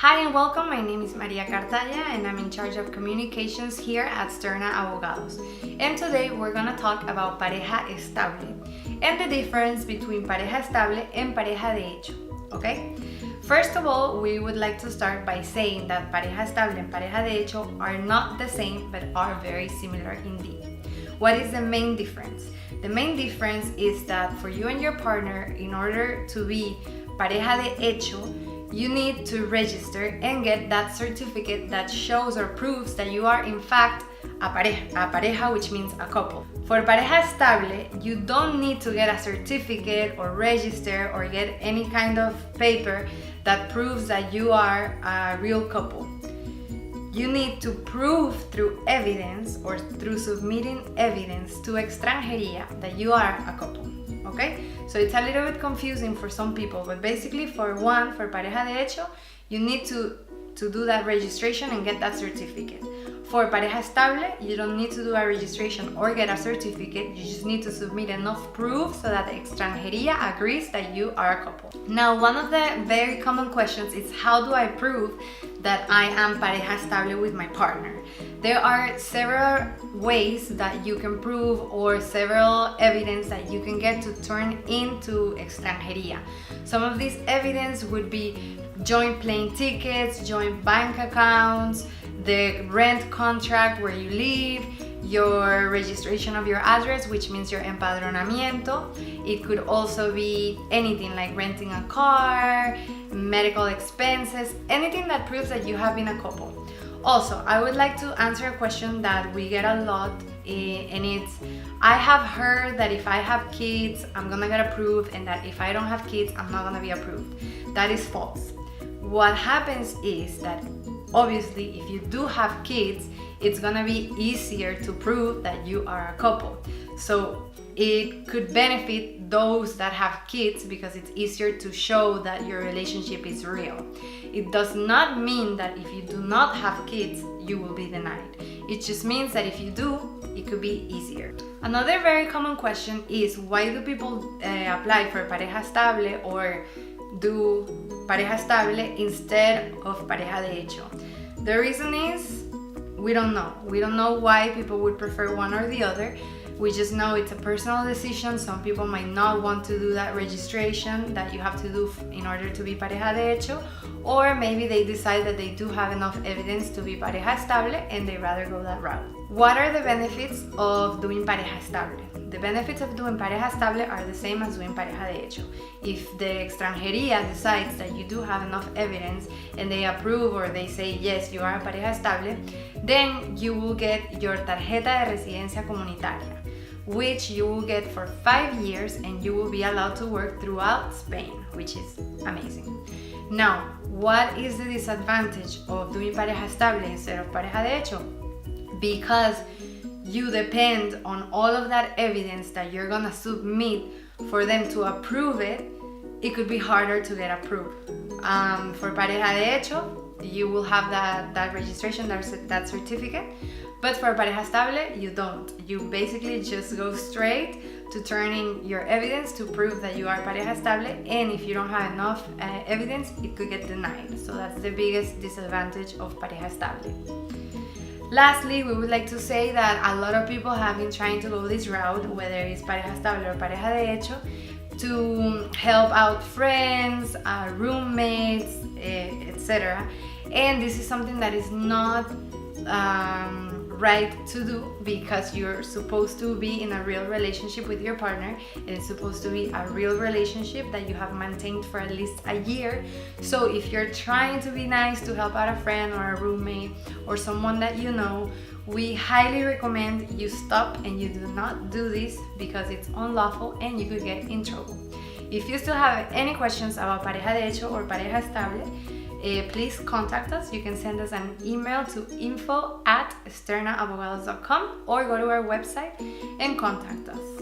Hi and welcome, my name is Maria Cartaya and I'm in charge of communications here at Sterna Abogados. And today we're gonna talk about Pareja Estable and the difference between Pareja Estable and Pareja de Hecho, okay? First of all, we would like to start by saying that Pareja Estable and Pareja de Hecho are not the same but are very similar indeed. What is the main difference? The main difference is that for you and your partner, in order to be Pareja de Hecho, you need to register and get that certificate that shows or proves that you are in fact a pareja, which means a couple. For Pareja Estable, you don't need to get a certificate or register or get any kind of paper that proves that you are a real couple. You need to prove through evidence or through submitting evidence to extranjería that you are a couple. Okay? So it's a little bit confusing for some people, but basically for Pareja de Hecho, you need to do that registration and get that certificate. For Pareja Estable, you don't need to do a registration or get a certificate, you just need to submit enough proof so that the extranjería agrees that you are a couple. Now, one of the very common questions is how do I prove that I am Pareja Estable with my partner? There are several ways that you can prove or several evidence that you can get to turn into extranjería. Some of these evidence would be joint plane tickets, joint bank accounts, the rent contract where you live, your registration of your address, which means your empadronamiento. It could also be anything like renting a car, medical expenses, anything that proves that you have been a couple. Also, I would like to answer a question that we get a lot, and it's, I have heard that if I have kids, I'm gonna get approved, and that if I don't have kids, I'm not gonna be approved. That is false. What happens is that obviously, if you do have kids, it's gonna be easier to prove that you are a couple. So it could benefit those that have kids because it's easier to show that your relationship is real. It does not mean that if you do not have kids, you will be denied. It just means that if you do, it could be easier. Another very common question is why do people apply for Pareja Estable or do Pareja Estable instead of Pareja de Hecho? The reason is we don't know. We don't know why people would prefer one or the other. We just know it's a personal decision. Some people might not want to do that registration that you have to do in order to be Pareja de Hecho, or maybe they decide that they do have enough evidence to be Pareja Estable and they rather go that route. What are the benefits of doing Pareja Estable? The benefits of doing Pareja Estable are the same as doing Pareja de Hecho. If the extranjería decides that you do have enough evidence and they approve or they say yes, you are a Pareja Estable, then you will get your tarjeta de residencia comunitaria, which you will get for 5 years and you will be allowed to work throughout Spain, which is amazing. Now, what is the disadvantage of doing Pareja Estable instead of Pareja de Hecho? Because you depend on all of that evidence that you're gonna submit for them to approve it, it could be harder to get approved. For Pareja de Hecho, you will have that registration, that certificate, but for Pareja Estable, you don't. You basically just go straight to turning your evidence to prove that you are Pareja Estable, and if you don't have enough evidence, it could get denied. So that's the biggest disadvantage of Pareja Estable. Lastly, we would like to say that a lot of people have been trying to go this route, whether it's Pareja Estable or Pareja de Hecho, to help out friends, roommates, etc. And this is something that is not right to do because you're supposed to be in a real relationship with your partner, and it's supposed to be a real relationship that you have maintained for at least a year. So if you're trying to be nice to help out a friend or a roommate or someone that you know, we highly recommend you stop and you do not do this because it's unlawful and you could get in trouble. If you still have any questions about Pareja de Hecho or Pareja Estable, please contact us. You can send us an email to info@sternaabogados.com or go to our website and contact us.